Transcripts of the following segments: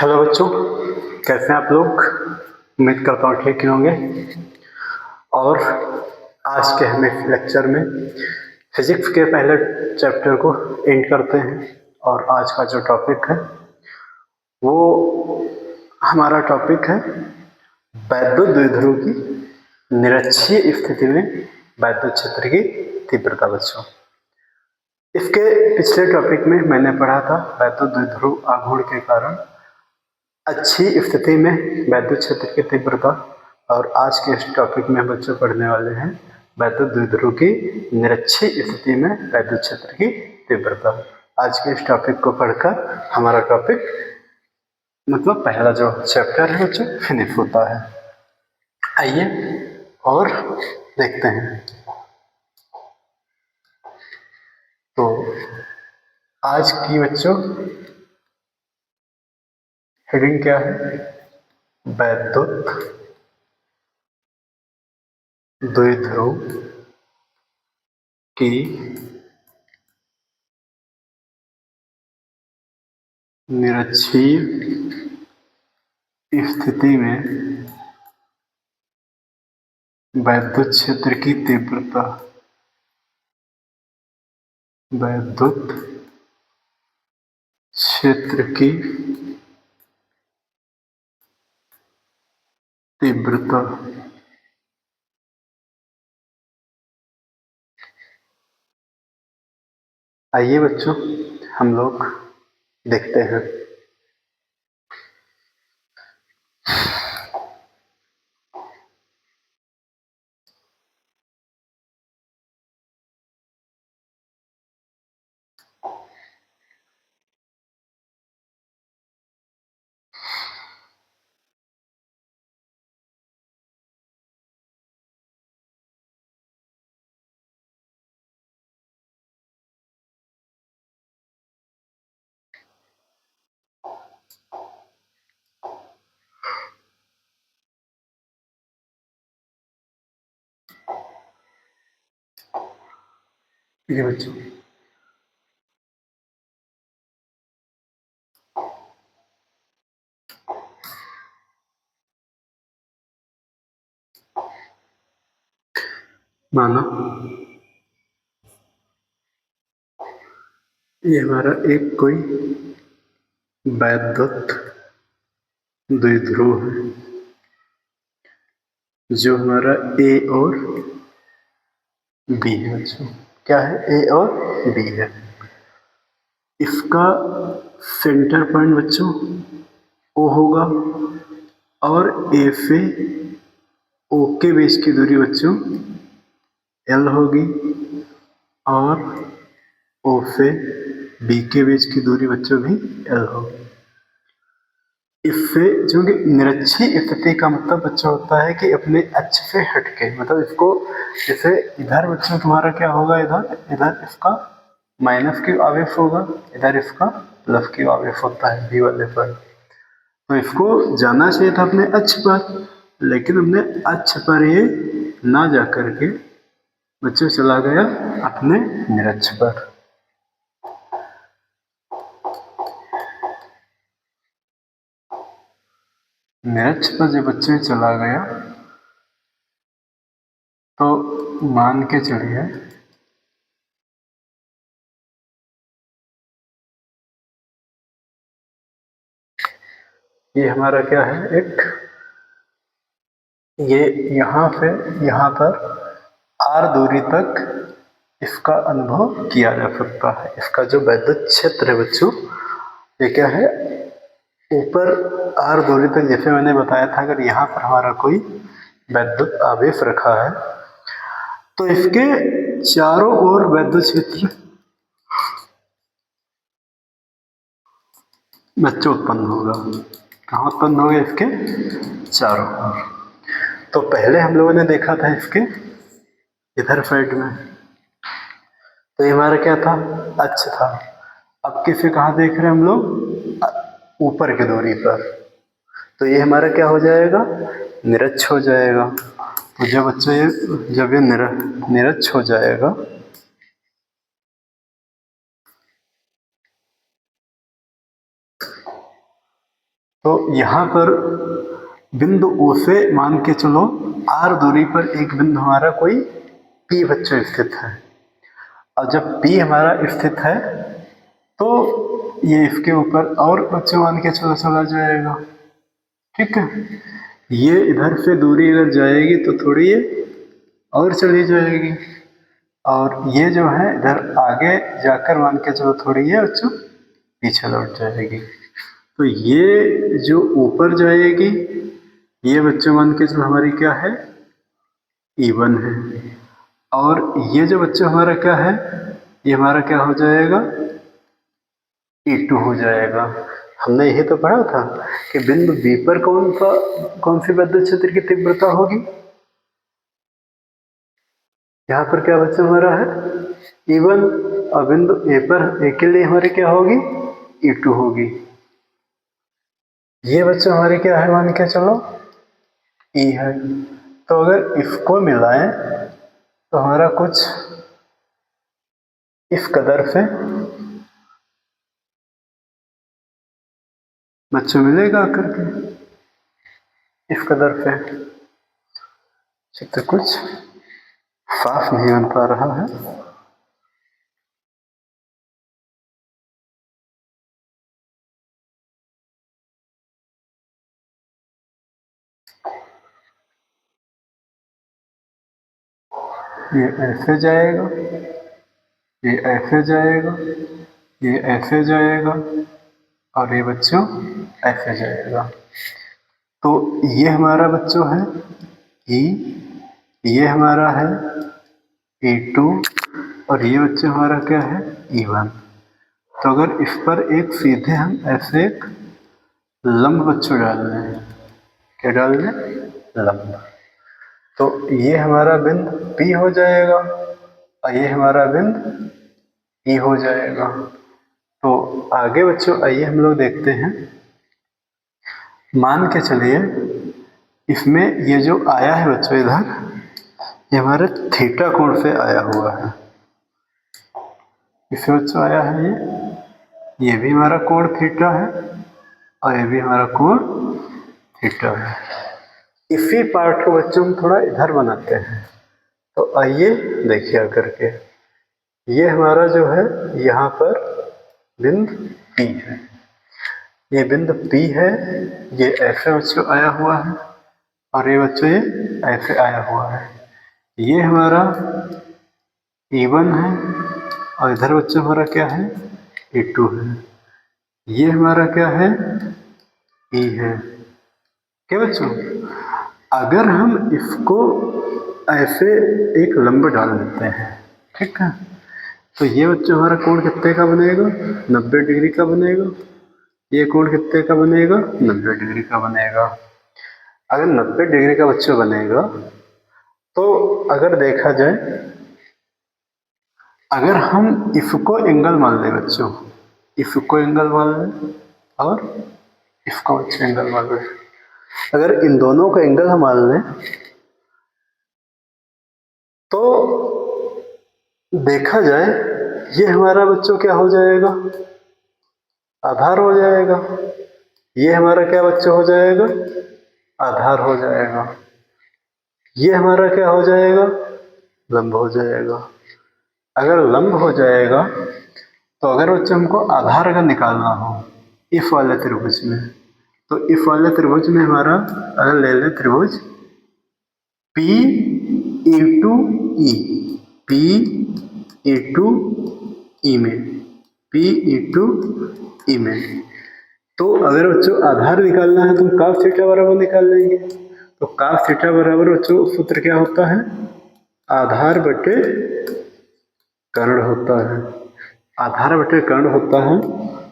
Hello बच्चों, कैसे हैं आप लोग। उम्मीद करता हूँ ठीक ही होंगे। और आज के हम इस लेक्चर में फिजिक्स के पहले चैप्टर को एंड करते हैं। और आज का जो टॉपिक है वो हमारा टॉपिक है वैद्युत द्विध्रुव की निरक्षीय स्थिति में वैद्युत क्षेत्र की तीव्रता। बच्चों, इसके पिछले टॉपिक में मैंने पढ़ा था वैद्युत द्विध्रुव आघूर्ण के कारण अच्छी स्थिति में वैद्युत क्षेत्र की तीव्रता। और आज के इस टॉपिक में बच्चों पढ़ने वाले हैं वैद्युत द्विध्रुव की निरक्षीय स्थिति में वैद्युत क्षेत्र की तीव्रता। आज के इस टॉपिक को पढ़कर हमारा टॉपिक मतलब पहला जो चैप्टर है बच्चों फिनिश होता है। आइए और देखते हैं। तो आज की बच्चों हेडिंग क्या है? वैद्युत द्विध्रुव की निरक्षीय स्थिति में वैद्युत क्षेत्र की तीव्रता। वैद्युत क्षेत्र की तीव्रता। आइए बच्चों हम लोग देखते हैं। ये बच्चों माना ये हमारा एक कोई वैद्युत द्विध्रुव है जो हमारा ए और बी है। बच्चों क्या है? ए और बी है। इसका सेंटर पॉइंट बच्चों ओ होगा और ए से ओ के बीच की दूरी बच्चों एल होगी और ओ से बी के बीच की दूरी बच्चों भी एल होगी। इससे जो कि निरक्षीय स्थिति का मतलब बच्चों होता है कि अपने अक्ष से हटके, मतलब इसको जैसे इधर बच्चों तुम्हारा क्या होगा, इधर इसका माइनस क्यू आवेश होगा, इधर इसका प्लस क्यू आवेश होता है बी वाले पर। तो इसको जाना चाहिए था अपने अक्ष पर, लेकिन अपने अक्ष पर ये ना जा करके बच्चों चला गया अपने निरक्ष पर। निरक्ष पर जब बच्चे चला गया तो मान के चलिए ये हमारा क्या है, एक ये यहाँ से यहाँ पर r दूरी तक इसका अनुभव किया जा सकता है। इसका जो वैद्युत क्षेत्र है बच्चों ये क्या है, ऊपर r दूरी तक, जैसे मैंने बताया था अगर यहाँ पर हमारा कोई वैद्युत आवेश रखा है तो इसके चारों ओर वैद्युत क्षेत्र बच्चों उत्पन्न होगा। कहाँ उत्पन्न होगा? इसके चारों ओर। तो पहले हम लोगों ने देखा था इसके इधर साइड में, तो ये हमारा क्या था, अक्ष था। अब किसे कहाँ देख रहे हैं हम लोग? ऊपर की दूरी पर। तो ये हमारा क्या हो जाएगा, निरक्ष हो जाएगा। तो जब बच्चों ये जब ये निरक्ष हो जाएगा तो यहाँ पर बिंदु O से मान के चलो R दूरी पर एक बिंदु हमारा कोई P बच्चों स्थित है। और जब P हमारा स्थित है तो ये इसके ऊपर और बच्चों मान के चलो चला जाएगा। ठीक है, ये इधर से दूरी अगर जाएगी तो थोड़ी ये और चली जाएगी, और ये जो है इधर आगे जाकर मान के चलो थोड़ी ये बच्चों पीछे लौट जाएगी। तो ये जो ऊपर जाएगी ये बच्चों मान के चलो हमारी क्या है, E1 है। और ये जो बच्चों हमारा क्या है, ये हमारा क्या हो जाएगा, E2 हो जाएगा। हमने यही तो पढ़ा था कि बिंदु B पर कौन सी विद्युत क्षेत्र की तीव्रता होगी। यहाँ पर क्या बच्चा हमारा है E1, और बिंदु A पर A के लिए हमारी क्या होगी, E2 होगी। ये बच्चा हमारे क्या है मान के चलो E है। तो अगर इसको मिलाएं तो हमारा कुछ इस कदर से बच्चों मिलेगा करके, इस कदर से चित्र कुछ साफ नहीं बन पा रहा है। ये ऐसे जाएगा, ये ऐसे जाएगा, ये ऐसे जाएगा, और ये बच्चों ऐसे जाएगा। तो ये हमारा बच्चों है E, ये हमारा है E2, और ये बच्चों हमारा क्या है E1। तो अगर इस पर एक सीधे हम ऐसे एक लंब बच्चों डाल दें, क्या डाल दें, लंब, तो ये हमारा बिंदु P हो जाएगा और ये हमारा बिंदु E हो जाएगा। तो आगे बच्चों आइए हम लोग देखते हैं, मान के चलिए इसमें ये जो आया है बच्चों इधर, ये हमारे थीटा कोण से आया हुआ है। इससे बच्चों आया है ये भी हमारा कोण थीटा है और ये भी हमारा कोण थीटा है। इसी पार्ट को बच्चों हम थोड़ा इधर बनाते हैं। तो आइए देखिए करके, ये हमारा जो है यहाँ पर बिंदु P है, ये बिंदु P है, ये ऐसे बच्चों आया हुआ है और ये बच्चों ये ऐसे आया हुआ है। ये हमारा E1 है और इधर बच्चों हमारा क्या है, E2 है। ये हमारा क्या है, E है। क्या बच्चों, अगर हम इसको ऐसे एक लंब डाल देते हैं, ठीक है, तो ये बच्चों हमारा कोण कितने का बनेगा, 90 डिग्री का बनेगा। ये कोण कितने का बनेगा, 90 डिग्री का बनेगा। अगर 90 डिग्री का बच्चों बनेगा तो अगर देखा जाए, अगर हम इसको एंगल मान लें बच्चों, इसको एंगल मान लें और इसको बच्चों एंगल मान लें, अगर इन दोनों को एंगल हम मान लें तो देखा जाए ये हमारा बच्चों क्या हो जाएगा, आधार हो जाएगा। ये हमारा क्या बच्चों हो जाएगा, आधार हो जाएगा। ये हमारा क्या हो जाएगा, लंब हो जाएगा। अगर लंब हो जाएगा तो अगर बच्चों हमको आधार अगर निकालना हो इस वाले त्रिभुज में, तो इस वाले त्रिभुज में हमारा अगर ले लें त्रिभुज PE2E, PE2E में, PE2E में, तो अगर बच्चों आधार निकालना है तो हम cos थीटा बराबर निकाल लेंगे। तो cos थीटा बराबर बच्चों सूत्र क्या होता है, आधार बटे कर्ण होता है। आधार बटे कर्ण होता है।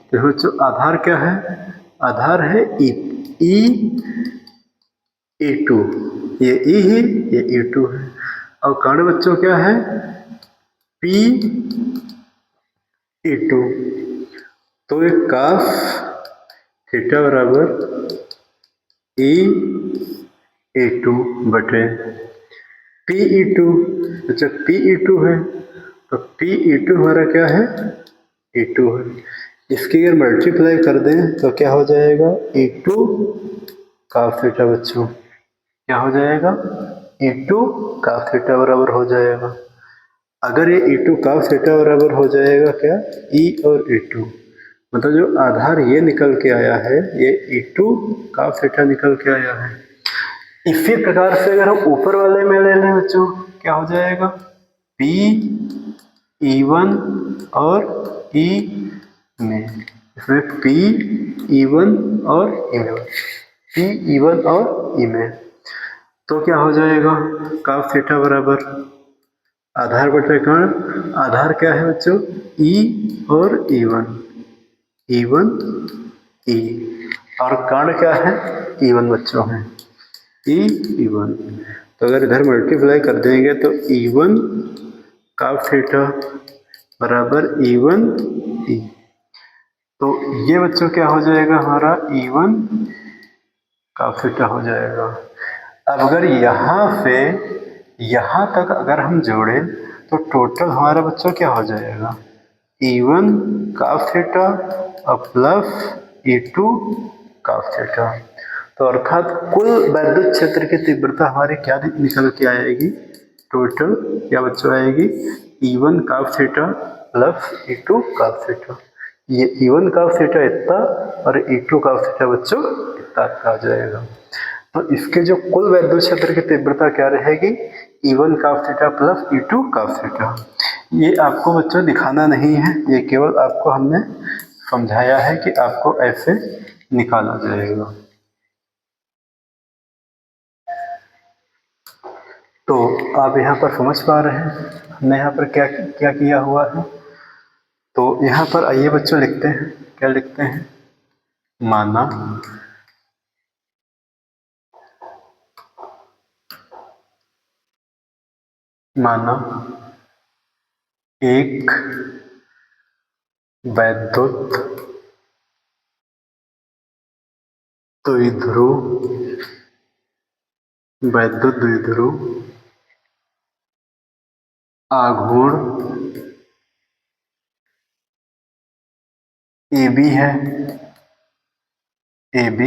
तो बच्चों आधार क्या है, आधार है E2, ये E है, ये E2 है, और कर्ण बच्चों क्या है, PE2। तो एक cos थीटा बराबर E2 बटे PE2। जब PE2 है तो PE2 हमारा क्या है, E2 है। इसकी अगर मल्टीप्लाई कर दें तो क्या हो जाएगा, E2 cos थीटा बच्चों, क्या हो जाएगा, E2 cos थीटा बराबर हो जाएगा। अगर ये E2 cos थीटा बराबर हो जाएगा क्या, E और E2, मतलब जो आधार ये निकल के आया है ये E2 cos थीटा निकल के आया है। इसी प्रकार से अगर हम ऊपर वाले में ले लें बच्चों, क्या हो जाएगा, P E1 और E में, इसमें P E1 और E में, P E1 और E में, तो क्या हो जाएगा, cos थीटा बराबर आधार बटे कर्ण, आधार क्या है बच्चों, E और E1, E1 E, और कर्ण क्या है, E1 बच्चों है, E1। तो अगर इधर मल्टीप्लाई कर देंगे तो E1 cos थीटा बराबर E1 E, तो ये बच्चों क्या हो जाएगा हमारा, E1 cos थीटा हो जाएगा। अब अगर यहाँ से यहाँ तक अगर हम जोड़ें तो टोटल हमारा बच्चों क्या हो जाएगा, E1 cos थीटा और प्लस E2 cos थीटा। तो अर्थात कुल वैद्युत क्षेत्र की तीव्रता हमारी क्या निकल के आएगी, टोटल क्या बच्चों आएगी, E1 cos theta plus E2 cos theta. ये E1 cos थीटा इतना और E2 cos थीटा बच्चों इतना आ जाएगा। तो इसके जो कुल वैद्युत क्षेत्र की तीव्रता क्या रहेगी, E1 cos theta plus E2 cos theta. ये आपको बच्चों दिखाना नहीं है, ये केवल आपको हमने समझाया है कि आपको ऐसे निकाला जाएगा। तो आप यहाँ पर समझ पा रहे हैं हमने यहाँ पर क्या क्या किया हुआ है। तो यहाँ पर आइए बच्चों लिखते हैं, क्या लिखते हैं, माना एक वैद्युत द्विध्रुव आघूर्ण AB है, AB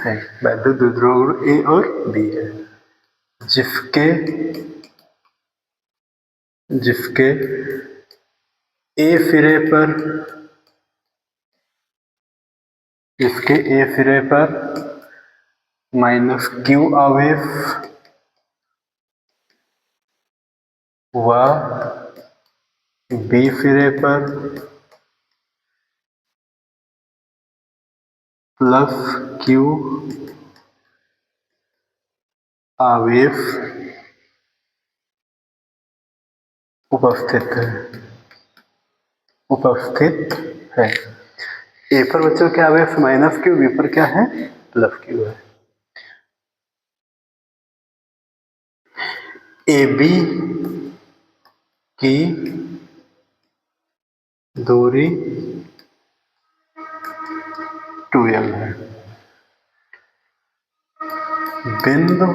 है, वैद्युत द्विध्रुव A और B है, जिसके A सिरे पर -Q आवेश व B सिरे पर +Q आवेश उपस्थित है। ए पर बच्चों क्या आवेश -Q, बी पर क्या है, +Q है। AB की दूरी 2L है, बिंदु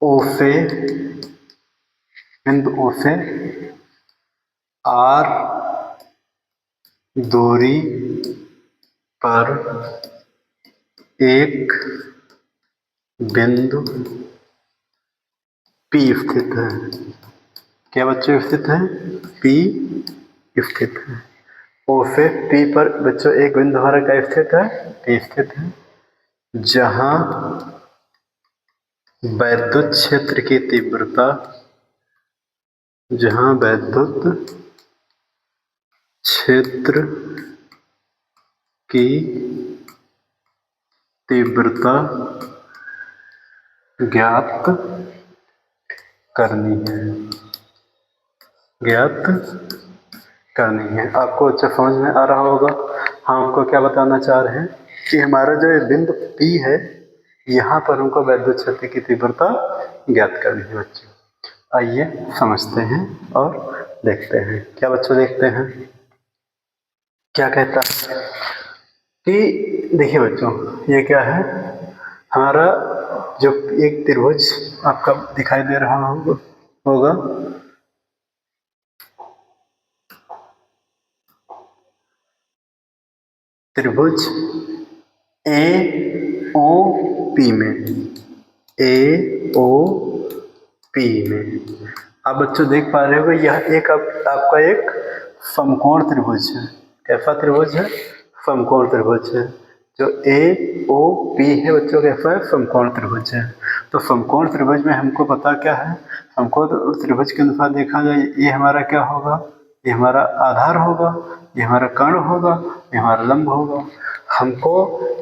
O से R दूरी पर एक बिंदु P स्थित है। क्या बच्चों स्थित है, P स्थित है। O से P पर बच्चों एक बिंदु हमारा क्या स्थित है, P स्थित है, जहां वैद्युत क्षेत्र की तीव्रता, की तीव्रता ज्ञात करनी है। आपको अच्छा समझ में आ रहा होगा। हम आपको क्या बताना चाह रहे हैं कि हमारा जो ये बिंदु P है, यहाँ पर हमको वैद्युत क्षेत्र की तीव्रता ज्ञात करनी है बच्चों। आइए समझते हैं और देखते हैं। क्या बच्चों देखते हैं, क्या कहता है कि देखिए बच्चों, ये क्या है, हमारा जो एक त्रिभुज आपका दिखाई दे रहा होगा, त्रिभुज ए ओ पी में, ए ओ पी में। आप बच्चों देख पा रहे हो यह एक आपका एक समकोण त्रिभुज है। कैसा त्रिभुज है? समकोण त्रिभुज है। जो ए ओ पी है बच्चों कैसा है? समकोण त्रिभुज है। तो समकोण त्रिभुज में हमको पता क्या है? समकोण त्रिभुज के अनुसार देखा जाए ये हमारा क्या होगा? ये हमारा आधार होगा, ये हमारा कर्ण होगा, ये हमारा लंब होगा। हमको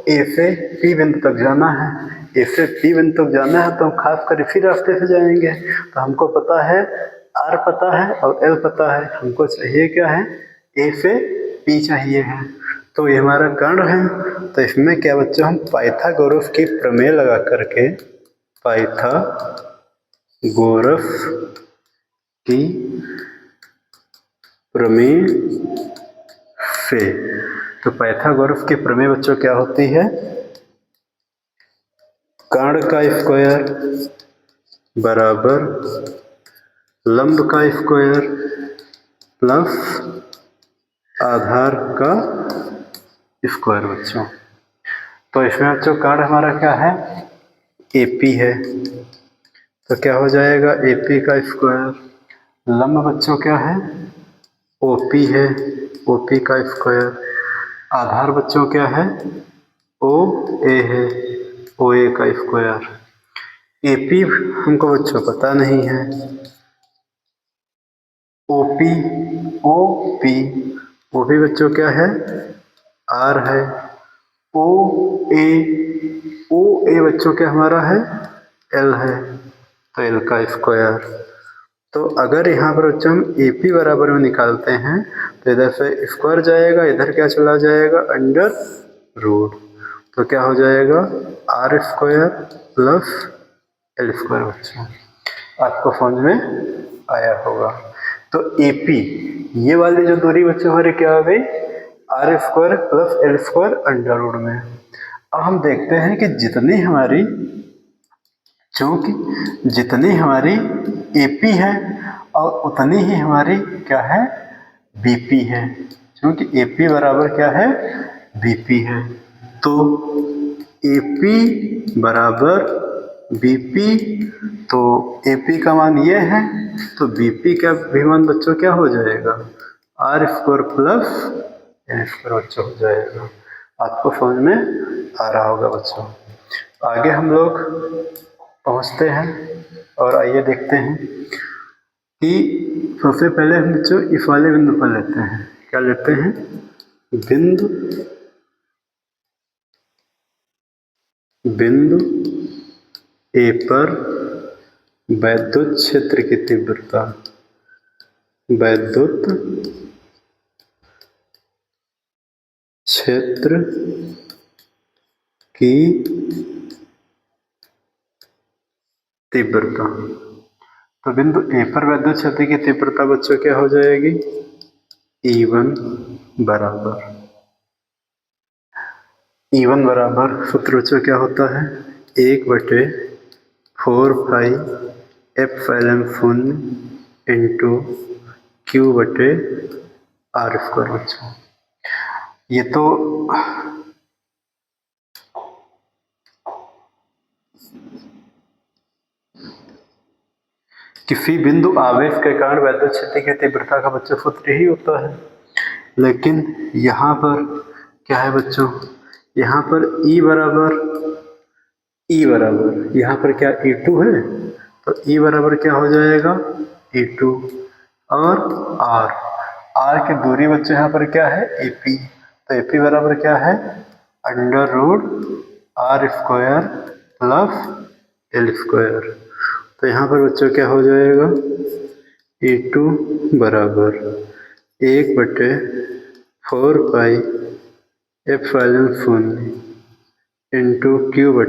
ए से पी बिंदु तक जाना है। ए से पी बिंदु तक जाना है तो हम खास कर इसी रास्ते से जाएंगे। तो हमको पता है आर पता है और एल पता है। हमको चाहिए क्या है? ए से पी चाहिए है। तो ये हमारा कर्ण है। तो इसमें क्या बच्चों हम पाइथागोरस की प्रमेय लगा करके, पाइथागोरस की प्रमेय से, तो पाइथागोरस की प्रमेय बच्चों क्या होती है? कर्ण का स्क्वायर बराबर लंब का स्क्वायर प्लस आधार का स्क्वायर बच्चों। तो इसमें बच्चों कर्ण हमारा क्या है? एपी है। तो क्या हो जाएगा? एपी का स्क्वायर। लंब बच्चों क्या है? ओपी है, ओपी का स्क्वायर। आधार बच्चों क्या है? ओ ए है, ओ ए का स्क्वायर। एपी हमको बच्चों पता नहीं है। ओपी ओ पी, वो भी बच्चों क्या है? आर है। ओ ए बच्चों क्या हमारा है? एल है। तो एल का स्क्वायर। तो अगर यहाँ पर बच्चों हम ए पी बराबर में निकालते हैं तो इधर से स्क्वायर जाएगा, इधर क्या चला जाएगा? Under root. तो क्या हो जाएगा? R square plus L square बच्चों। आपको समझ में आया होगा। तो ए पी ये वाली जो दूरी बच्चों हमारी क्या हो गई? R square plus L square under root में। अब हम देखते हैं कि जितनी हमारी एपी है और उतनी ही हमारी क्या है? बीपी है। क्योंकि एपी बराबर क्या है? बीपी है। तो एपी बराबर बीपी, तो एपी का मान ये है तो बीपी का भी मान बच्चों क्या हो जाएगा? R square plus L square बच्चों हो जाएगा। आपको समझ में आ रहा होगा बच्चों। आगे हम लोग पहुंचते हैं और आइए देखते हैं कि सबसे पहले हम बच्चों इस वाले बिंदु पर लेते हैं। क्या लेते हैं? बिंदु ए पर वैद्युत क्षेत्र की तीव्रता, वैद्युत क्षेत्र की तीव्रता। तो बिंदु ए पर वैद्युत क्षेत्र की तीव्रता बच्चों क्या हो जाएगी? E1 बराबर सूत्र बच्चों क्या होता है? 1/4 पाई एप्सिलॉन शून्य इंटू Q/r स्क्वायर बच्चों। ये तो किसी बिंदु आवेश के कारण वैद्युत क्षेत्र की तीव्रता का बच्चों सूत्र ही होता है। लेकिन यहाँ पर क्या है बच्चों? यहाँ पर E बराबर यहाँ पर क्या E2 है? तो E बराबर क्या हो जाएगा? E2 और R की दूरी बच्चों यहाँ पर क्या है? AP। तो AP बराबर क्या है? Under root R square plus L square. तो यहाँ पर बच्चों क्या हो जाएगा? E2 बराबर 1/4 पाई एप्सिलॉन शून्य into Q/r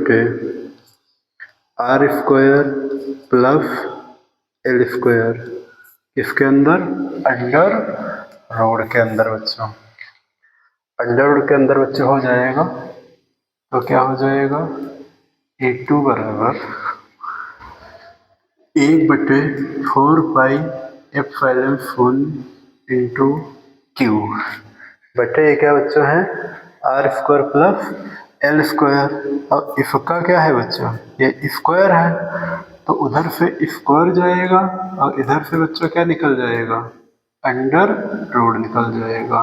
square plus L square. इसके अंदर अंडर रूट के अंदर बच्चों, अंडर रूट के अंदर बच्चों हो जाएगा। तो क्या हो जाएगा? E2 बराबर 1/4 पाई एप्सिलॉन शून्य इंटू Q बटे क्या बच्चों है? R square plus L square. और इसका क्या है बच्चों, ये स्क्वायर है तो उधर से स्क्वायर जाएगा और इधर से बच्चों क्या निकल जाएगा, अंडर रूट निकल जाएगा।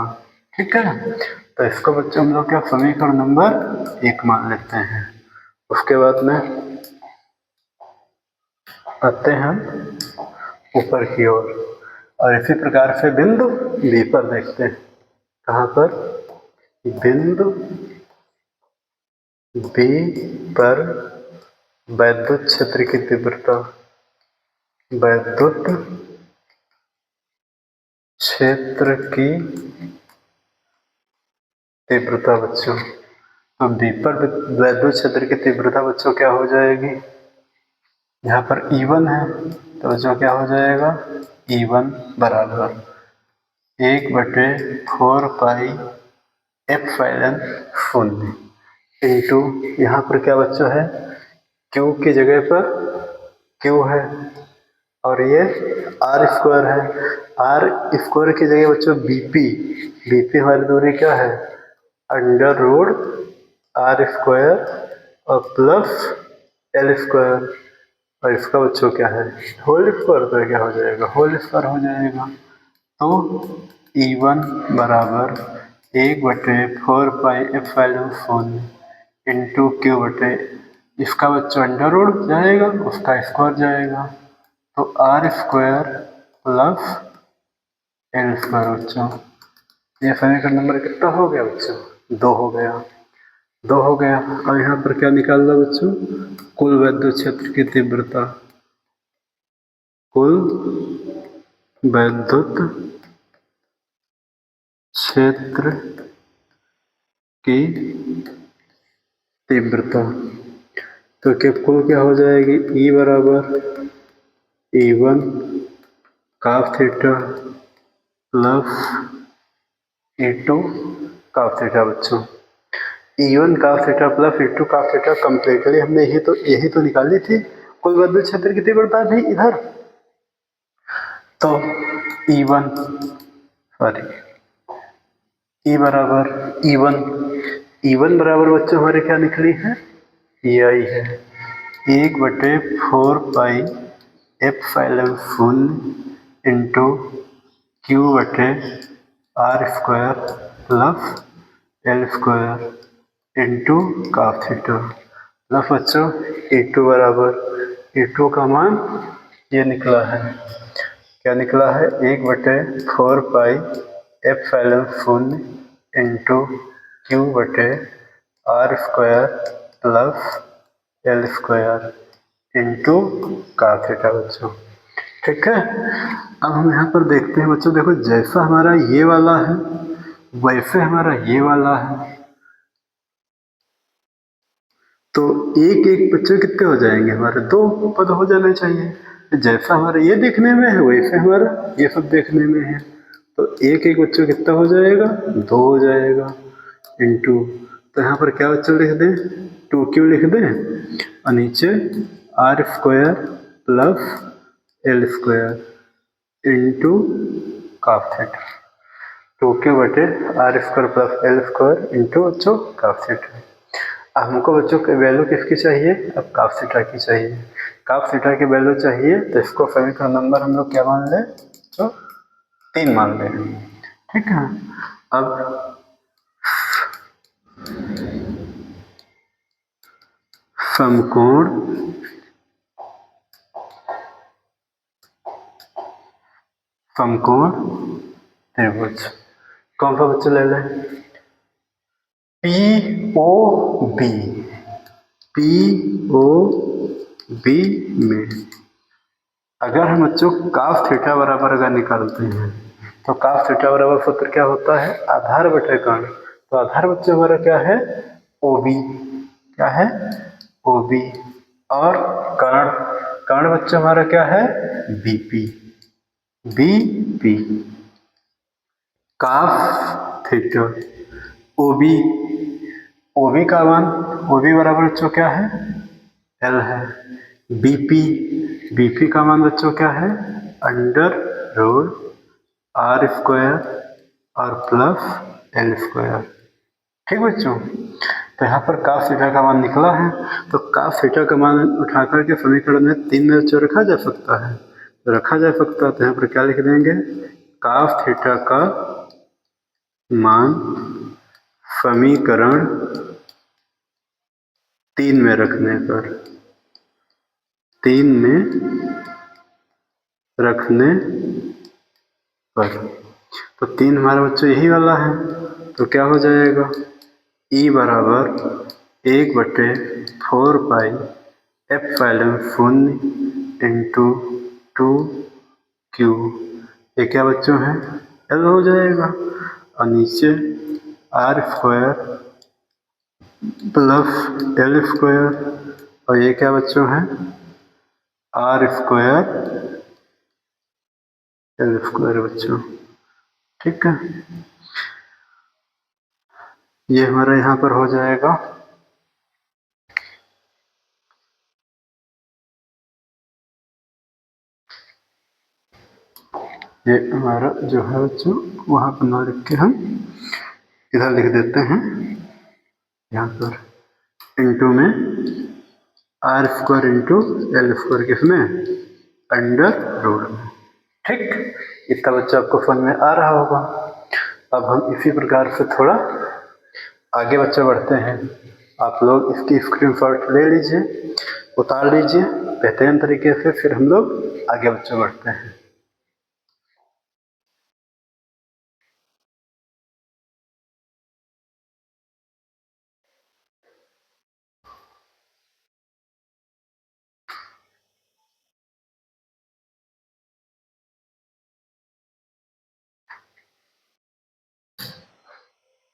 ठीक है, तो इसको बच्चों हम लोग क्या समीकरण नंबर 1 मान लेते हैं। उसके बाद में आते हैं ऊपर की ओर और इसी प्रकार से बिंदु बी पर देखते हैं। कहाँ पर, बिंदु बी पर वैद्युत क्षेत्र की तीव्रता, वैद्युत क्षेत्र की तीव्रता बच्चों, तो बी पर वैद्युत क्षेत्र की तीव्रता बच्चों क्या हो जाएगी, यहाँ पर E1 है तो बच्चों क्या हो जाएगा, E1 बराबर 1/4 पाई एप्सिलॉन शून्य इंटू यहाँ पर क्या बच्चों है, Q की जगह पर Q है और ये आर स्क्वायर है, आर स्क्वायर की जगह बच्चों बीपी हमारी दूरी क्या है, अंडर रूट आर स्क्वायर और प्लस एल स्क्वायर और इसका बच्चों क्या है होल स्क्वायर, तो क्या हो जाएगा, होल स्क्वायर हो जाएगा। तो E1 बराबर 1/4 पाई एप्सिलॉन शून्य इंटू Q बटे इसका बच्चों अंडर रूट जाएगा, उसका स्क्वायर जाएगा, तो R square plus L square बच्चों। ये समीकरण नंबर कितना हो गया बच्चों, 2 हो गया, 2 हो गया। और यहाँ पर क्या निकालना बच्चों, कुल वैद्युत क्षेत्र की तीव्रता, कुल वैद्युत क्षेत्र की तीव्रता, तो क्या कुल क्या हो जाएगी, E बराबर E1 cos theta plus E2 cos theta बच्चों। E1 cos theta plus E2 cos theta completely हमने यही तो निकाली थी कुल वैद्युत क्षेत्र की तीव्रता भी इधर। तो E1 सॉरी E बराबर E1 बराबर बच्चों हमारे क्या निकली है, EI है 1/4 पाई एप्सिलॉन शून्य इंटू Q बटे R square plus L square into cos theta plus बच्चों E2 बराबर E2 का मान ये निकला है, क्या निकला है 1/4 पाई एप्सिलॉन शून्य इंटू Q बटे R square plus L square into cos theta बच्चों। ठीक है, अब हम यहाँ पर देखते हैं बच्चों, देखो जैसा हमारा ये वाला है वैसे हमारा ये वाला है, तो एक एक बच्चों कितने हो जाएंगे, हमारे 2 पद हो जाने चाहिए। जैसा हमारा ये देखने में है वैसे हमारा ये सब देखने में है, तो एक एक बच्चों कितना हो जाएगा, 2 हो जाएगा इंटू, तो यहाँ पर क्या बच्चों लिख दें, 2Q लिख दें और नीचे R square plus L square into cos theta, 2Q बटे R square plus L square into बच्चों कॉस थीटा। अब हमको बच्चों की वैल्यू किसकी चाहिए, अब कॉस थीटा की चाहिए, कॉस थीटा की वैल्यू चाहिए तो इसको समीकरण नंबर हम लोग क्या मान लें, तो 3 मान लें। ठीक है, अब समकोण त्रिभुज कौन सा बच्चे ले लें, POB में अगर हम बच्चों कॉस थीटा बराबर अगर निकालते हैं तो कॉस थीटा बराबर सूत्र क्या होता है, आधार बटे कर्ण, तो आधार बच्चों हमारा क्या है OB, क्या है OB, और कर्ण बच्चों हमारा क्या है BP कॉस थीटा OB का मान OB बराबर बच्चों क्या है L है, BP का मान बच्चों क्या है अंडर रूट आर स्क्वायर और प्लस एल स्क्वायर ठीक बच्चों, तो यहाँ पर काफ थीटा का मान निकला है, तो काफ थीटा का मान उठा करके समीकरण में 3 में बच्चों रखा जा सकता है, तो रखा जा सकता है। तो यहाँ पर क्या लिख देंगे, काफ थीटा का मान समीकरण 3 में रखने पर, 3 में रखने पर, तो 3 हमारा बच्चों यही वाला है, तो क्या हो जाएगा, ई बराबर 1/4 पाई एप्सिलॉन शून्य इंटू 2q, ये क्या बच्चों है, एल हो जाएगा, और नीचे R square plus L square, और ये क्या बच्चों है, आर स्क्वायर एल स्क्वायर बच्चों। ठीक है, ये हमारा यहाँ पर हो जाएगा ये हमारा जो है बच्चों, वहाँ पर ना लिख के हम इधर लिख देते हैं, यहाँ पर इंटू में R square into L square, किसमें, अंडर रूट में। ठीक, इतना बच्चा आपको समझ में आ रहा होगा। अब हम इसी प्रकार से थोड़ा आगे बच्चा बढ़ते हैं। आप लोग इसकी स्क्रीनशॉट ले लीजिए, उतार लीजिए बेहतरीन तरीके से, फिर हम लोग आगे बच्चा बढ़ते हैं।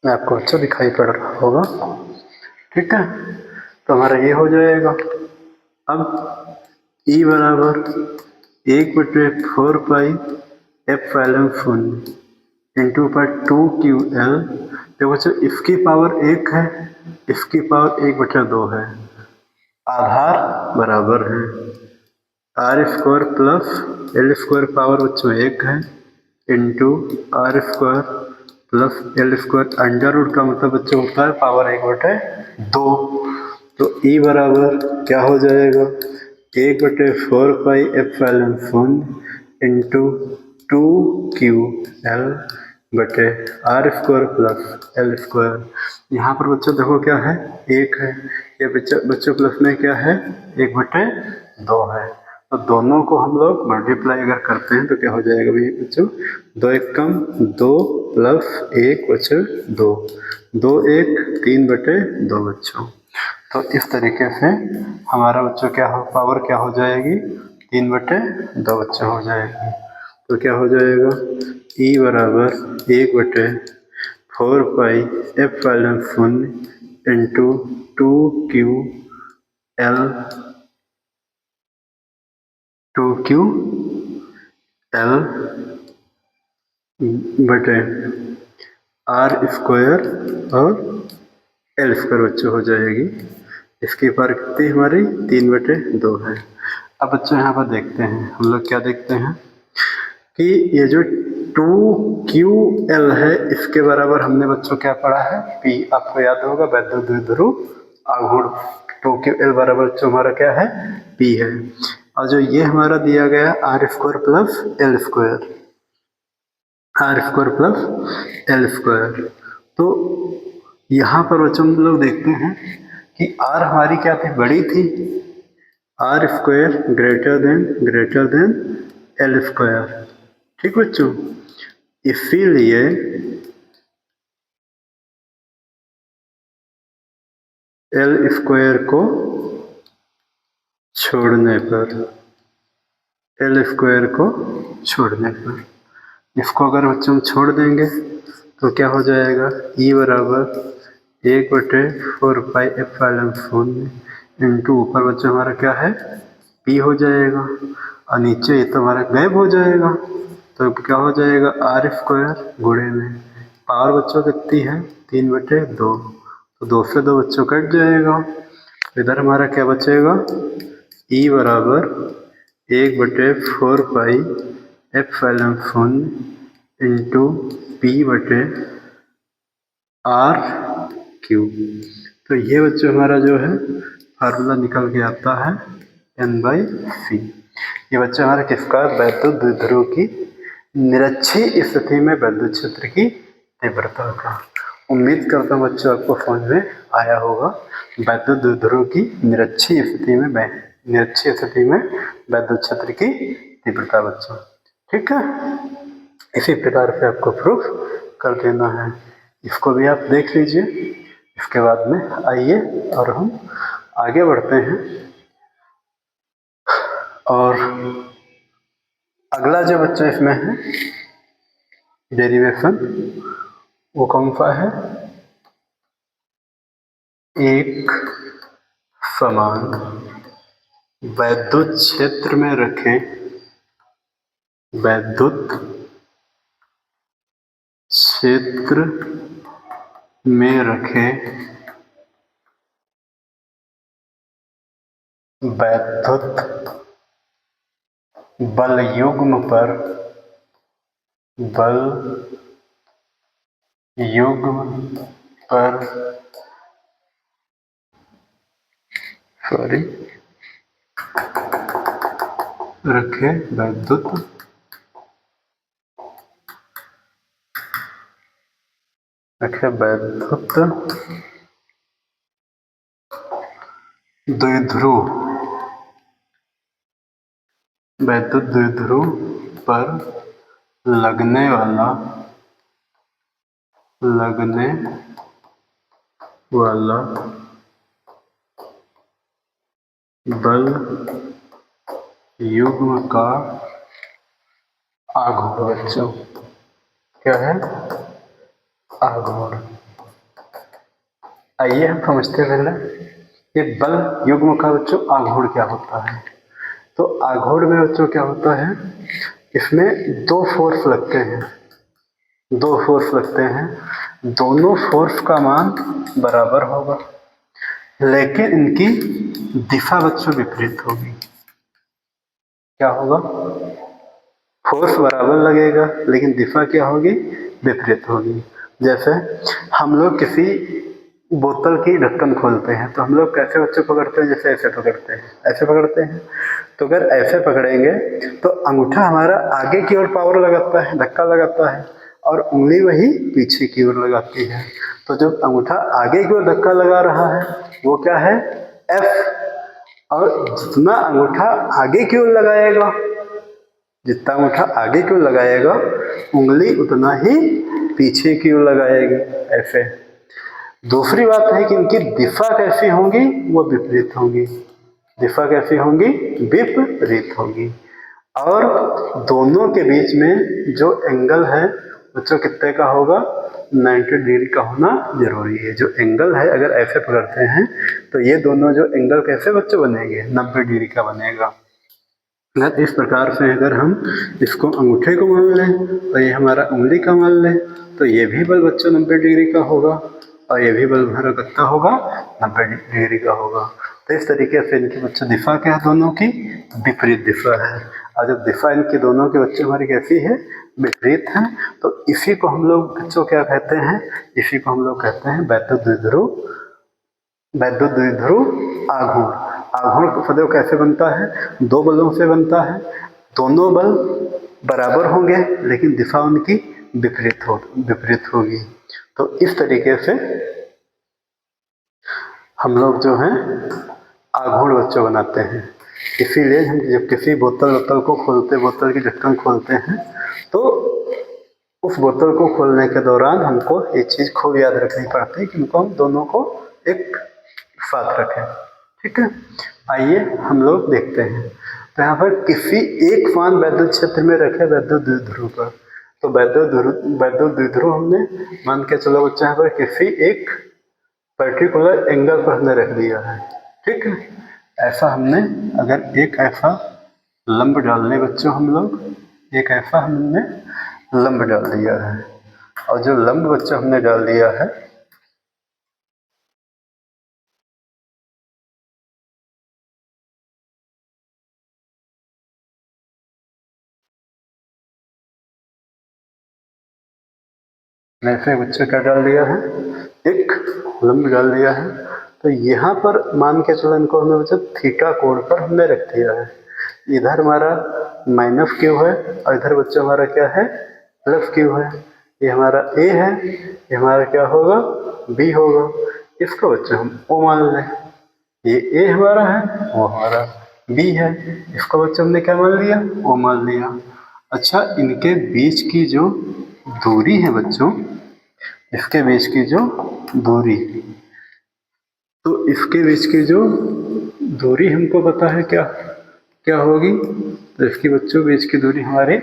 मैं आपको अच्छा दिखाई पड़ रहा होगा। ठीक है, तो हमारा ये हो जाएगा। अब ई बराबर 1/4 पाई एप्सिलॉन शून्य इंटू पर 2ql। देखो बच्चों, इसकी पावर 1 है, इसकी पावर 1/2 है, आधार बराबर है, R square plus L square power बच्चों 1 है into R square plus L square, under root का मतलब बच्चों होता है पावर 1/2। तो ई बराबर क्या हो जाएगा, 1/4 पाई एप्सिलॉन शून्य इंटू 2ql बटे R square plus L square. यहाँ पर बच्चों देखो क्या है, 1 है, ये बच्चों प्लस में क्या है, 1/2 है, तो दोनों को हम लोग मल्टीप्लाई अगर करते हैं तो क्या हो जाएगा भाई बच्चों, 2 1 कम 2 प्लस 1 बचे 2, 2 1 3/2 बच्चों। तो इस तरीके से हमारा बच्चों क्या हो, पावर क्या हो जाएगी, 3/2 बच्चों हो जाएगी। तो क्या हो जाएगा, ई बराबर 1/4 पाई एप्सिलॉन शून्य इंटू 2ql बटे आर स्क्वायर और एल स्क्वायर बच्चों हो जाएगी। इसकी पावर कितनी हमारी, 3/2 है। अब बच्चों यहाँ पर देखते हैं, हम लोग क्या देखते हैं कि ये जो 2ql है, इसके बराबर हमने बच्चों क्या पढ़ा है, p। आपको याद होगा वैद्युत द्विध्रुव आघूर्ण, 2ql बराबर बच्चों हमारा क्या है, p है। और जो ये हमारा दिया गया R square plus L square, R square plus L square, तो यहाँ पर बच्चों हम लोग देखते हैं कि आर हमारी क्या थी, बड़ी थी, R square greater than L square. ठीक बच्चों, इसीलिए एल स्क्वायर को छोड़ने पर, एल स्क्वायर को छोड़ने पर, इसको अगर बच्चों हम छोड़ देंगे तो क्या हो जाएगा, ई बराबर 1/4 पाई एप्सिलॉन शून्य इंटू ऊपर बच्चों हमारा क्या है, पी हो जाएगा, और नीचे ये तो हमारा गायब हो जाएगा, तो क्या हो जाएगा, आर स्क्वायर गुणे में पावर बच्चों कितनी है, 3/2, तो 2 से 2 बच्चों कट जाएगा, इधर हमारा क्या बचेगा, ई बराबर 1/4 पाई एप्सिलॉन शून्य इंटू पी बटे आर क्यू। तो ये बच्चों हमारा जो है फार्मूला निकल के आता है N/C। ये बच्चों हमारा किसका, वैद्युत द्विध्रुव की निरक्षीय स्थिति में विद्युत क्षेत्र की तीव्रता का। उम्मीद करता हूँ बच्चों आपको समझ में आया होगा। वैद्युत द्विध्रुव की निरक्षीय स्थिति में विद्युत क्षेत्र की तीव्रता बच्चों, ठीक है। इसी प्रकार से आपको प्रूफ कर देना है। इसको भी आप देख लीजिए। इसके बाद में आइए और हम आगे बढ़ते हैं। और अगला जो बच्चा इसमें है डेरिवेशन, वो कौन सा है, एक समान वैद्युत क्षेत्र में रखें, वैद्युत क्षेत्र में रखें वैद्युत बल युग्म पर रखें वैद्युत द्विध्रुव पर लगने वाला बल युग्म का आघूर्ण बच्चों क्या है, आघूर्ण। आइए हम समझते हैं पहले ये बल युग्म का बच्चों आघूर्ण क्या होता है। तो आघूर्ण में बच्चों क्या होता है, इसमें दो फोर्स लगते हैं, दोनों फोर्स का मान बराबर होगा, लेकिन इनकी दिशा बच्चों विपरीत होगी। क्या होगा, फोर्स बराबर लगेगा लेकिन दिशा क्या होगी, विपरीत होगी। जैसे हम लोग किसी बोतल की ढक्कन खोलते हैं तो हम लोग कैसे बच्चों पकड़ते हैं, जैसे ऐसे पकड़ते हैं, ऐसे पकड़ते हैं। तो अगर ऐसे पकड़ेंगे तो अंगूठा हमारा आगे की ओर पावर लगाता है, धक्का लगाता है, और उंगली वही पीछे की ओर लगाती है। तो जब अंगूठा आगे की ओर धक्का लगा रहा है वो क्या है, F। और जितना अंगूठा आगे की ओर लगाएगा, जितना अंगूठा आगे की ओर लगाएगा उंगली उतना ही पीछे की ओर लगाएगी, ऐसे। दूसरी बात है कि इनकी दिशा कैसी होंगी, वो विपरीत होंगी। दिशा कैसी होंगी, विपरीत होंगी। और दोनों के बीच में जो एंगल है बच्चों कितने का होगा, 90 डिग्री का होना जरूरी है। जो एंगल है अगर ऐसे पकड़ते हैं तो ये दोनों जो एंगल कैसे बच्चों बनेंगे, 90 डिग्री का बनेगा। अगर इस प्रकार से अगर हम इसको अंगूठे को मान लें और ये हमारा उंगली का मान लें तो ये भी बल बच्चों 90 डिग्री का होगा और ये भी बल हमारा कितना होगा, 90 डिग्री का होगा। तो इस तरीके से इनकी बच्चों दिशा क्या है, दोनों की विपरीत दिशा है। और जब दिशा इनकी दोनों के बच्चों हमारी कैसी है, विपरीत है, तो इसी को हम लोग बच्चों क्या कहते हैं, इसी को हम लोग कहते हैं वैद्युत द्विध्रुव आघूर्ण। आघूर्ण सदैव कैसे बनता है, दो बलों से बनता है। दोनों बल बराबर होंगे लेकिन दिशा उनकी विपरीत होगी। तो इस तरीके से हम लोग जो हैं आघूर्ण बच्चों बनाते हैं। इसीलिए हम जब किसी बोतल को खोलते, बोतल की ढक्कन खोलते हैं तो उस बोतल को खोलने के दौरान हमको एक चीज़ खूब याद रखनी पड़ती है कि हमको हम दोनों को एक साथ रखें, ठीक है। आइए हम लोग देखते हैं। तो यहाँ पर किसी एक मान वैद्युत क्षेत्र में रखे वैद्युत द्विध्रुव पर। तो वैद्युत द्विध्रुव हमने मान के चलो बच्चा यहाँ पर किसी एक पर्टिकुलर एंगल पर हमने रख दिया है, ठीक है। ऐसा हमने अगर एक ऐसा लंब डालने बच्चों, हम लोग एक ऐसा हमने लंब डाल दिया है, और जो लंब बच्चों हमने डाल दिया है मैंने बच्चों क्या डाल दिया है, एक लंब निकाल लिया है। तो यहाँ पर मान के चलो इनको हमने बच्चों थीटा कोण पर हमने रख दिया है। इधर हमारा माइनस क्यू है और इधर बच्चों हमारा क्या है, प्लस क्यू है। ये हमारा ए है, ये हमारा क्या होगा, बी होगा। इसको बच्चों हम ओ मान लें। ये ए हमारा है, वो हमारा बी है। इसको बच्चों हमने क्या मान लिया, ओ मान लिया। अच्छा, इनके बीच की जो दूरी है बच्चों, इसके बीच की जो दूरी, तो इसके बीच की जो दूरी हमको पता है क्या क्या होगी। तो इसकी बच्चों बीच की दूरी हमारी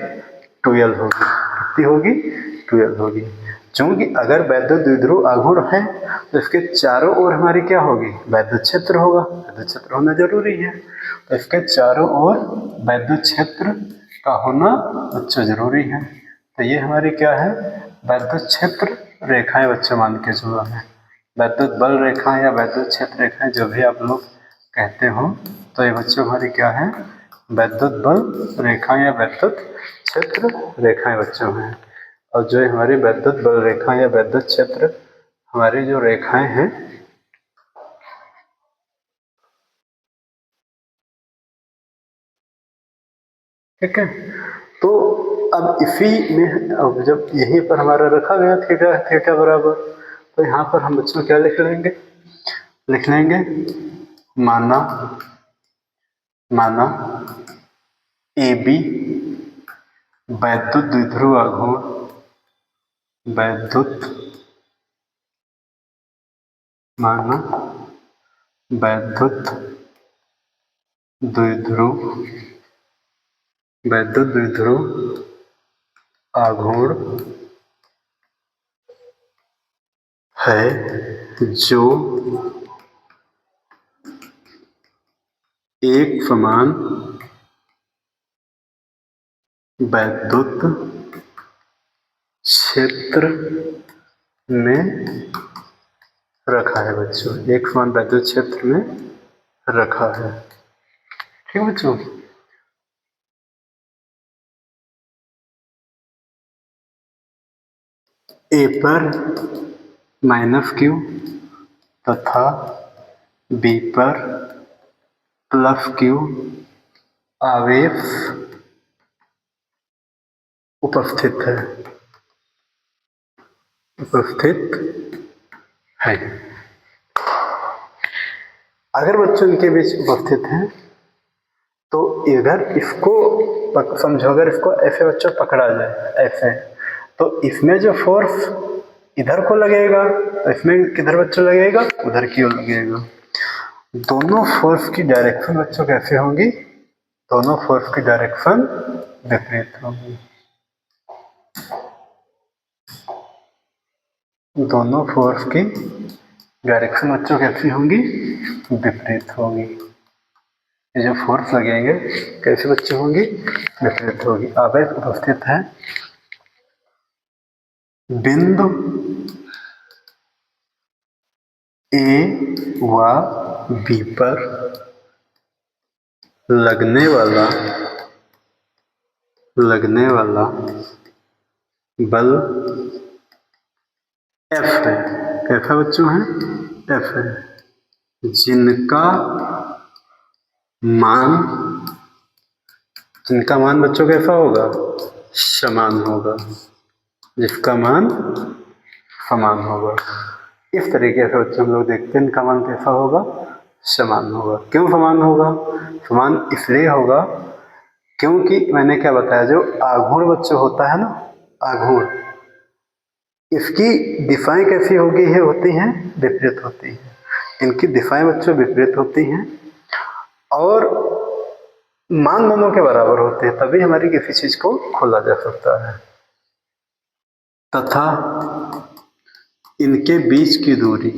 12 होगी। कितनी होगी, 12 होगी। क्योंकि अगर वैद्युत द्विध्रुव आघूर्ण है तो इसके चारों ओर हमारी क्या होगी, वैद्युत क्षेत्र होगा। वैद्युत क्षेत्र होना जरूरी है, तो इसके चारों ओर वैद्युत क्षेत्र का होना बच्चों जरूरी है। तो ये हमारी क्या है, वैद्युत क्षेत्र रेखाएं बच्चों मान के चलो है। वैद्युत बल रेखाएं या वैद्युत क्षेत्र रेखाएं जो भी आप लोग कहते हो, तो ये बच्चों हमारी क्या है, वैद्युत बल रेखाएं या वैद्युत क्षेत्र रेखाएं बच्चों हैं। और जो हमारी वैद्युत बल रेखाएं या वैद्युत क्षेत्र हमारी जो रेखाएं हैं, ठीक है। तो अब इसी में, अब जब यहीं पर हमारा रखा गया थीटा थीटा बराबर, तो यहाँ पर हम बच्चों क्या लिख लेंगे, लिख लेंगे माना माना ए बी वैद्युत द्विध्रुव आघूर्ण, वैद्युत माना वैद्युत द्विध्रुव, वैद्युत द्विध्रुव आघूर्ण है जो एक समान वैद्युत क्षेत्र में रखा है बच्चों, एक समान वैद्युत क्षेत्र में रखा है। ठीक बच्चों, ए पर माइनस क्यू तथा बी पर प्लस क्यू आवेश उपस्थित है, उपस्थित है। अगर बच्चों इनके बीच उपस्थित हैं तो इधर इसको समझो, अगर इसको ऐसे बच्चों पकड़ा जाए ऐसे, तो इसमें जो फोर्स इधर को लगेगा, तो इसमें किधर बच्चों लगेगा, उधर की ओर लगेगा। दोनों फोर्स की डायरेक्शन बच्चों कैसे होंगी, दोनों फोर्स की डायरेक्शन विपरीत होगी। दोनों फोर्स की डायरेक्शन बच्चों कैसी होंगी, विपरीत होगी। ये जो फोर्स लगेंगे कैसे बच्चे होंगी, विपरीत होगी। आवेश उपस्थित है बिंदु ए व बी पर लगने वाला बल एफ है। कैसा बच्चों है, एफ है, जिनका मान बच्चों कैसा होगा, समान होगा, जिसका मान समान होगा। इस तरीके से बच्चों हम लोग देखते हैं इनका मान कैसा होगा, समान होगा। क्यों समान होगा, समान इसलिए होगा क्योंकि मैंने क्या बताया, जो आघूर्ण बच्चों होता है ना, आघूर्ण, इसकी दिशाएं कैसी होगी है, होती हैं विपरीत होती हैं। इनकी दिशाएं बच्चों विपरीत होती हैं और मान दोनों के बराबर होते हैं, तभी हमारी किसी चीज को खोला जा सकता है। तथा इनके बीच की दूरी,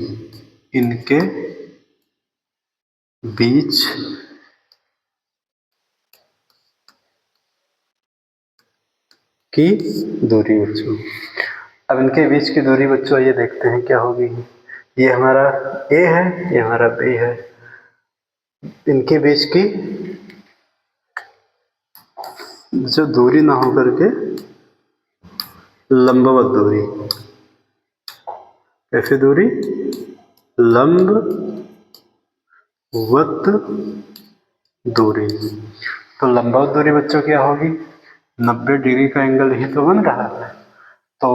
इनके बीच की दूरी बच्चों, अब इनके बीच की दूरी बच्चों ये देखते हैं क्या होगी। ये हमारा ए है, ये हमारा बी है। इनके बीच की जो दूरी ना होकर के लंबवत दूरी, ऐसी दूरी लंबवत दूरी। तो लंबवत दूरी बच्चों क्या होगी? 90 डिग्री का एंगल ही तो बन रहा है। तो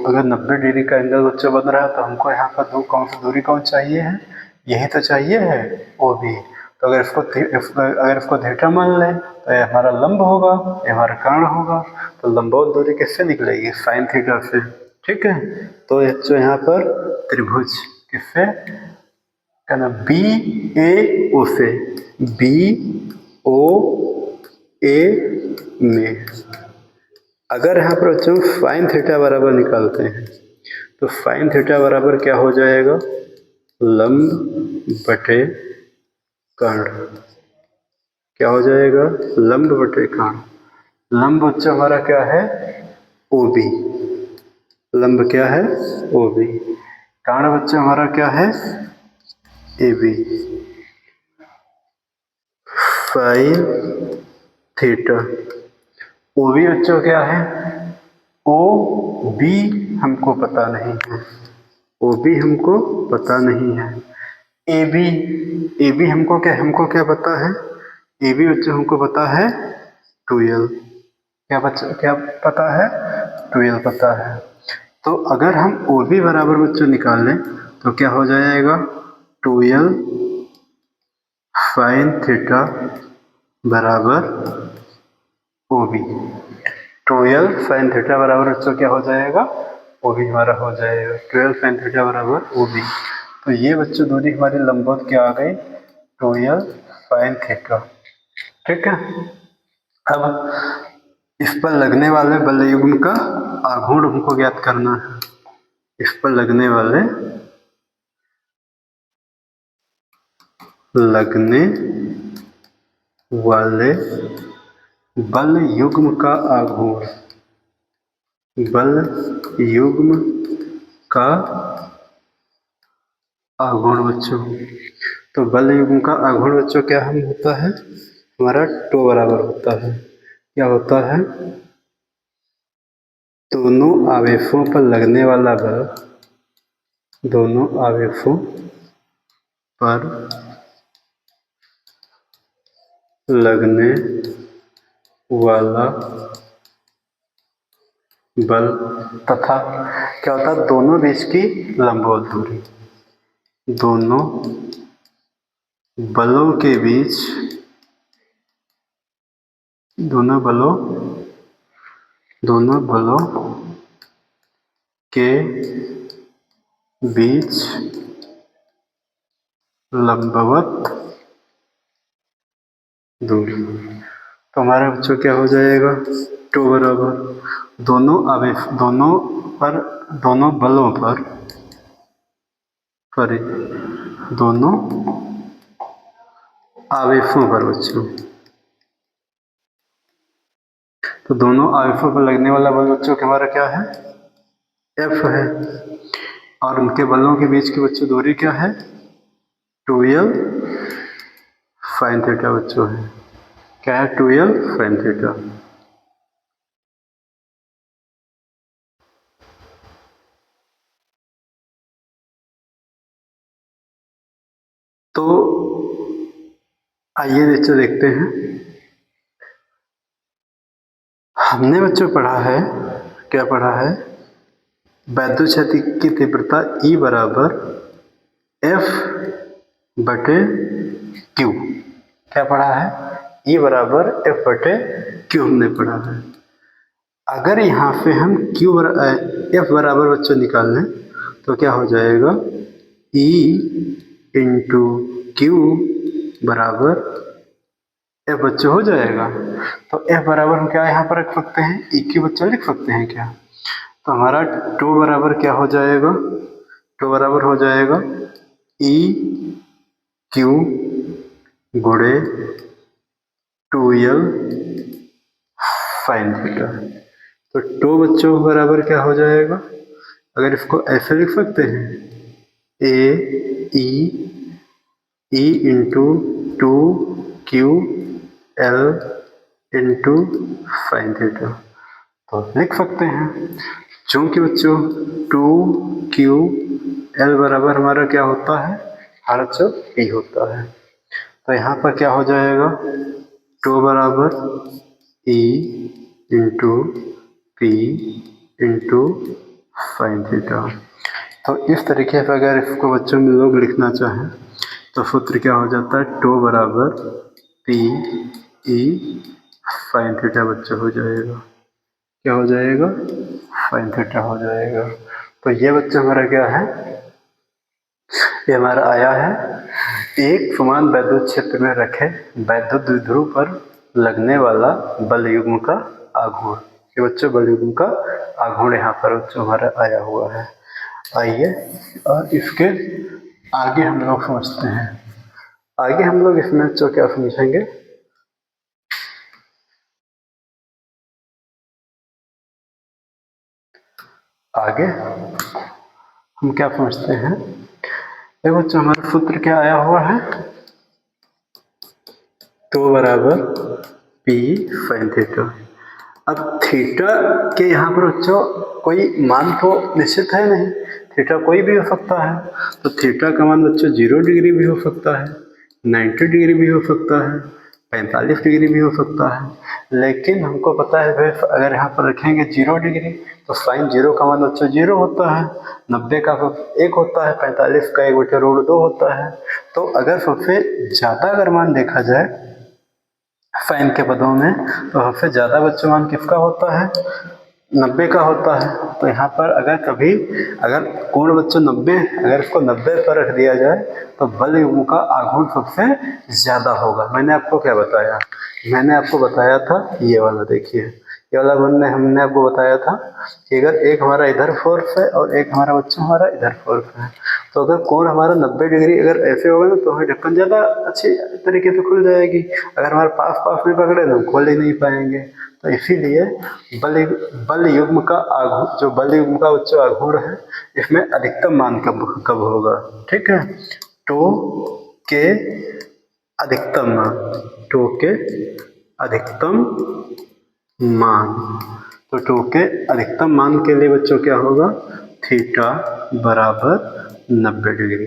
अगर 90 डिग्री का एंगल बच्चों बन रहा है तो हमको यहाँ पर कौन सी दूरी कौन चाहिए है? यही तो चाहिए है, ओ बी। तो अगर इसको थीटा मान लें तो ये हमारा लंब होगा, ये हमारा कर्ण होगा। तो लंबवत दूरी किससे निकलेगी? साइन थीटा से। ठीक है, तो जो यहाँ पर त्रिभुज किससे कहना? बी ए ओ से, बी ओ ए में अगर यहाँ पर बच्चों साइन थीटा बराबर निकालते हैं तो साइन थीटा बराबर क्या हो जाएगा? लंब बटे कर्ण। क्या हो जाएगा? लंब बटे कर्ण। लंब बच्चा हमारा क्या है? O B. लंब क्या है? O B. कर्ण बच्चा हमारा क्या है? A B. Sine theta. O B बच्चों क्या है? ओ बी हमको पता नहीं है, ओ बी हमको पता नहीं है। ए बी हमको क्या पता है? ए बी बच्चों हमको पता है 12। क्या पता है? 12 पता है। तो अगर हम ओ बी बराबर बच्चों निकाल लें तो क्या हो जाएगा? 12 साइन थीटा बराबर ओ बी। 12 साइन थीटा बराबर बच्चों क्या हो जाएगा? ओ बी हमारा हो जाएगा 12 साइन थीटा बराबर ओ बी। तो ये बच्चों दूरी हमारी लंबवत क्या आ गई? 12 साइन थीटा। ठीक है, अब इस पर लगने वाले बल युग्म का आघूर्ण हमको ज्ञात करना है। इस पर लगने वाले बल युग्म का आघूर्ण, बल युग्म का आघूर्ण बच्चों। तो बल युग्म का आघूर्ण बच्चों क्या हम होता है? हमारा टो बराबर होता है, क्या होता है? दोनों आवेशों पर लगने वाला बल, दोनों आवेशों पर लगने वाला बल तथा क्या होता है? दोनों बीच की लंबवत दूरी, दोनों बलों के बीच, दोनों बलों के बीच लंबवत दूरी। तो हमारा बच्चों क्या हो जाएगा? टो बराबर दोनों बलों पर दोनों आवेशों पर बच्चों। तो दोनों आवेशों पर लगने वाला बल बच्चों का हमारा क्या है? एफ है। और उनके बलों के बीच की बच्चों दूरी क्या है? 12 साइन थीटा बच्चों है। क्या है? 12 साइन थीटा। तो आइए बच्चों देखते हैं, हमने बच्चों पढ़ा है, क्या पढ़ा है? वैद्युत क्षति की तीव्रता E बराबर F बटे Q। क्या पढ़ा है? E बराबर F बटे Q हमने पढ़ा है। अगर यहाँ से हम F बराबर बच्चों निकाल लें तो क्या हो जाएगा? E इंटू Q बराबर F बच्चों हो जाएगा। तो F बराबर हम क्या यहाँ पर रख सकते हैं? EQ बच्चों लिख सकते हैं क्या? तो हमारा टो बराबर क्या हो जाएगा? टो बराबर हो जाएगा EQ गुणे 2L साइन थीटा। तो टो बच्चों बराबर क्या हो जाएगा? अगर इसको ऐसे लिख सकते हैं, E into 2QL into sine theta. तो लिख सकते हैं, चूंकि बच्चों 2QL एल बराबर हमारा क्या होता है, हमारा जो पी होता है। तो यहाँ पर क्या हो जाएगा, टू बराबर E into P into sine theta. तो इस तरीके से अगर इसको बच्चों में लोग लिखना चाहें तो सूत्र क्या हो जाता है, टू बराबर पी ई साइन थीटा बच्चों हो जाएगा। क्या हो जाएगा, साइन थीटा हो जाएगा। तो ये बच्चों हमारा क्या है, ये हमारा आया है एक समान वैद्युत क्षेत्र में रखे वैद्युत द्विध्रुव पर लगने वाला बल युग्म का आघूर्ण। ये बच्चों बल युग्म का आघूर्ण यहाँ पर बच्चों हमारा आया हुआ है। आइए और इसके आगे हम लोग समझते हैं। आगे हम लोग इसमें बच्चों क्या समझेंगे, आगे हम क्या समझते हैं। देखो बच्चों हमारा सूत्र क्या आया हुआ है, तो बराबर पी साइन थीटा। अब थीटा के यहाँ पर बच्चों कोई मान तो निश्चित है नहीं, थीटा कोई भी हो सकता है। तो थीटा का मान बच्चों 0 डिग्री भी हो सकता है, 90 डिग्री भी हो सकता है, 45 डिग्री भी हो सकता है। लेकिन हमको पता है भाई अगर यहाँ पर रखेंगे 0 डिग्री तो साइन 0 का मान बच्चों 0 होता है, 90 का 1 होता है, 45 का 1/√2 होता है। तो अगर सबसे ज़्यादा अगर मान देखा जाए साइन के पदों में तो सबसे ज़्यादा बच्चों मान किसका होता है, 90 का होता है। तो यहाँ पर अगर कभी अगर कोण बच्चों 90 अगर इसको 90 पर रख दिया जाए तो बल युग्म का आघूर्ण सबसे ज़्यादा होगा। मैंने आपको क्या बताया, मैंने आपको बताया था ये वाला, देखिए ये वाला हमने आपको बताया था कि अगर एक हमारा इधर फोर्स है और एक हमारा बच्चों हमारा इधर फोर्स है, तो अगर कोण हमारा 90 डिग्री अगर ऐसे होगा ना तो हमें ढक्कन ज़्यादा अच्छी तरीके से खुल जाएगी। अगर हमारे पास पास में पकड़े तो हम खोल ही नहीं पाएंगे। तो इसीलिए बल युग्म का आघूर्ण, जो बल युग्म का बच्चों आघूर्ण है, इसमें अधिकतम मान कब होगा, ठीक है। टो के अधिकतम मान, टो के अधिकतम मान, तो टो के अधिकतम मान के लिए बच्चों क्या होगा, थीटा बराबर 90 डिग्री।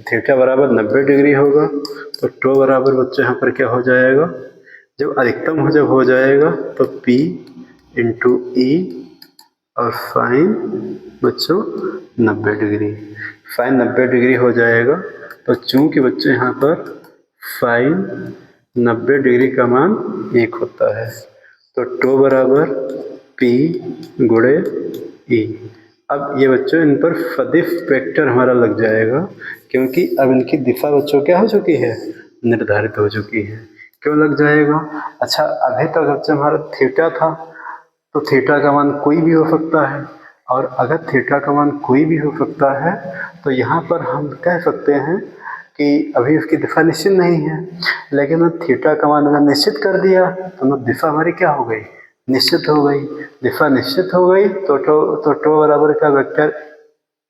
थीटा बराबर 90 डिग्री होगा तो टो बराबर बच्चों यहाँ पर क्या हो जाएगा, जब अधिकतम जब हो जाएगा तो P इंटू ई और साइन बच्चों 90 डिग्री, साइन 90 डिग्री हो जाएगा। तो चूंकि बच्चों यहाँ पर साइन 90 डिग्री का मान 1 होता है तो टो बराबर P गुणे ई। अब ये बच्चों इन पर सदिश वेक्टर हमारा लग जाएगा क्योंकि अब इनकी दिशा बच्चों क्या हो चुकी है, निर्धारित हो चुकी है। क्यों लग जाएगा, अच्छा अभी तक बच्चों हमारा थीटा था तो थीटा का मान कोई भी हो सकता है, और अगर थीटा का मान कोई भी हो सकता है तो यहाँ पर हम कह सकते हैं कि अभी उसकी दिशा निश्चित नहीं है। लेकिन थीटा का मान अगर निश्चित कर दिया तो दिशा हमारी क्या हो गई, निश्चित हो गई। दिशा निश्चित हो गई तो टो बराबर का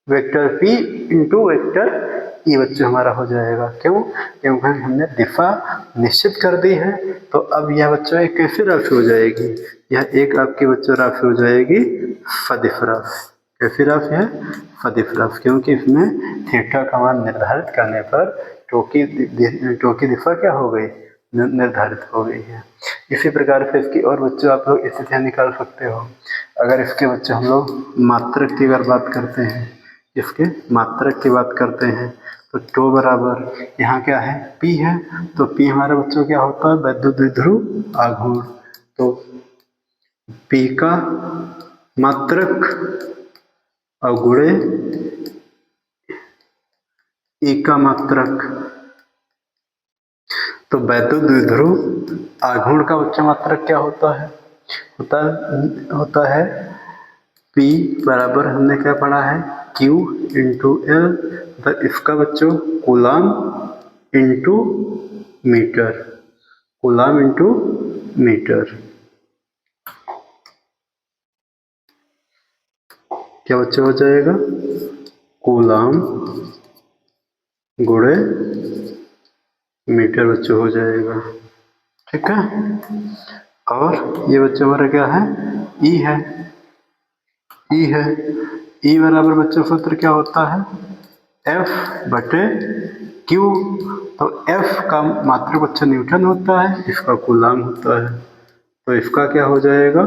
vector P into vector E बच्चों हमारा हो जाएगा। क्यों, क्योंकि हमने दिशा निश्चित कर दी है। तो अब यह बच्चों एक कैसी राशि हो जाएगी, यह एक आपकी बच्चों राशि हो जाएगी सदिश राशि। कैसी राशि है, सदिश राशि, क्योंकि इसमें थीटा का मान निर्धारित करने पर टो की दिशा क्या हो गई, निर्धारित हो गई है। इसी प्रकार से इसकी और बच्चों आप लोग स्थितियाँ निकाल सकते हो। अगर इसके बच्चों हम लोग मात्रक की अगर बात करते हैं, इसके मात्रक की बात करते हैं तो टो बराबर यहाँ क्या है, P है। तो P हमारे बच्चों क्या होता है, वैद्युत द्विध्रुव आघूर्ण। तो P का मात्रक और गुणे E का मात्रक, तो वैद्युत द्विध्रुव आघूर्ण का बच्चा मात्रक क्या होता है, होता है P बराबर हमने क्या पढ़ा है, Q इंटू एल, इसका बच्चों coulomb into metre, coulomb into metre. क्या बच्चों हो जाएगा, कूलाम गुणे मीटर बच्चों हो जाएगा, ठीक है। और ये बच्चों हमारा क्या है, ई है, ई बराबर बच्चों सूत्र क्या होता है, एफ बटे क्यू। तो एफ का मात्रक बच्चा न्यूटन होता है, इसका कूलाम होता है, तो इसका क्या हो जाएगा,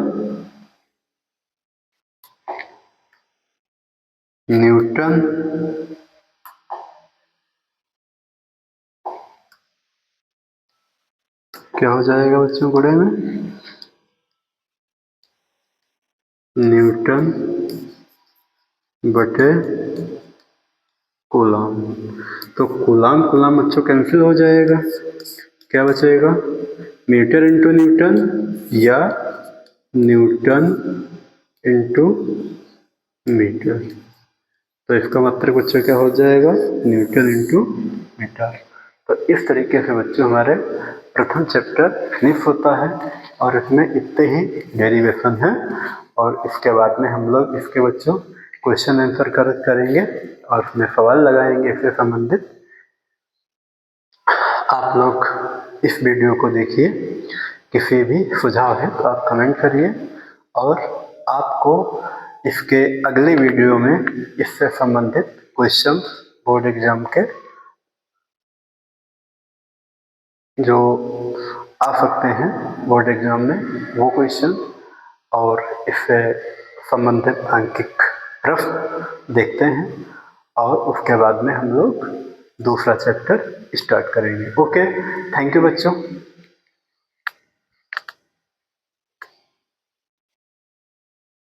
न्यूटन क्या हो जाएगा बच्चों गुणे में, न्यूटन बटे कूलाम। तो कूलाम कूलाम बच्चों कैंसिल हो जाएगा, क्या बचेगा, मीटर इंटू न्यूटन या न्यूटन इंटू मीटर। तो इसका मात्रक बच्चों क्या हो जाएगा, न्यूटन इंटू मीटर। तो इस तरीके से बच्चों हमारे प्रथम चैप्टर फिनिश होता है और इसमें इतने ही डेरिवेशन है और इसके बाद में हम लोग इसके बच्चों क्वेश्चन आंसर करेंगे और उसमें सवाल लगाएंगे इससे संबंधित। आप लोग इस वीडियो को देखिए, किसी भी सुझाव है तो आप कमेंट करिए और आपको इसके अगले वीडियो में इससे संबंधित क्वेश्चन बोर्ड एग्जाम के जो आ सकते हैं बोर्ड एग्जाम में वो क्वेश्चन और इससे संबंधित आंकिक प्रश्न देखते हैं और उसके बाद में हम लोग दूसरा चैप्टर स्टार्ट करेंगे। ओके, थैंक यू बच्चों।